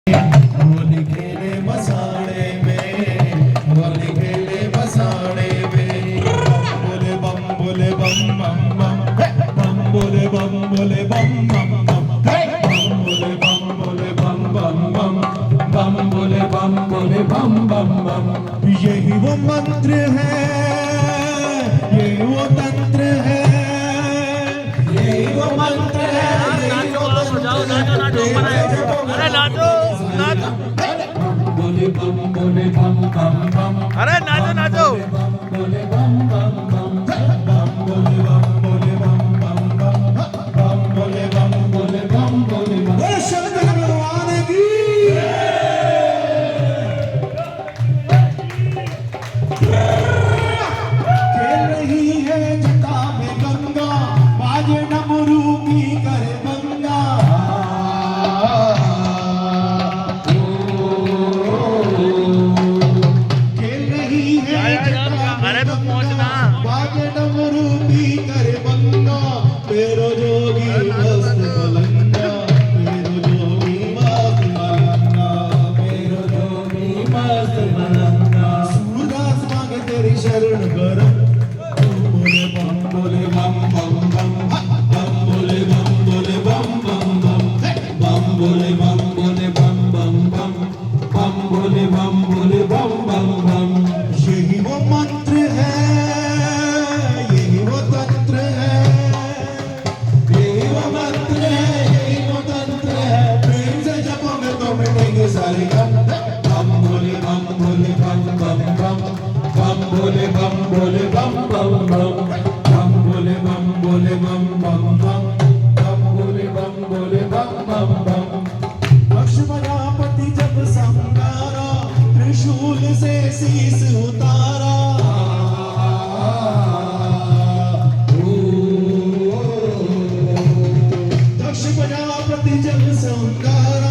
होली खेले मसाणे में, होली खेले मसाणे में। बम बोले बम बम बम बोले बम बोले बम बम बम बोले बम बोले बम बम बम बम बोले बम बोले बम बम बम। यही वो मंत्र है, यही वो तंत्र है, यही वो मंत्र है। अरे नाचो नाचो, बोले बम बोले बम बम बम। अरे नाचो नाचो। बोले बम बम बम बम बोले बम बोले बम बम बम बम बोले बम बोले बम बोले बम। शंकर भगवान की खेल रही है जटा में गंगा, बाजे डमरू की करे गंगा। खेल रही है अरे तो पहुंचना। बाजे डमरू की करे गंगा। मेरो जोगी मस्त मलंगा, मेरो जोगी मस्त मलंगा, मेरो जोगी मस्त मलंगा। सूरदास मांगे तेरी शरण गरम। बोले बम बोले बम बम बम बम बोले बम बोले बम बम बम बम बोले बम बोले बम बम बम बम बोले बम बोले बम बम बम। यही वो मंत्र है, यही वो तंत्र है, यही वो मंत्र है, यही वो तंत्र है। प्रेम से जपोगे तो मिटेंगे सारे गम। बम बोले बम बोले बम बम बम बम बोले बम बोले बम बम बम बम बोले बम बोले बम बम बम बम बोले बम बोले बम बम बम। लक्ष्मणापति जब संगारा, त्रिशूल से शीस उतारा। दक्ष प्रजापति जब संगारा,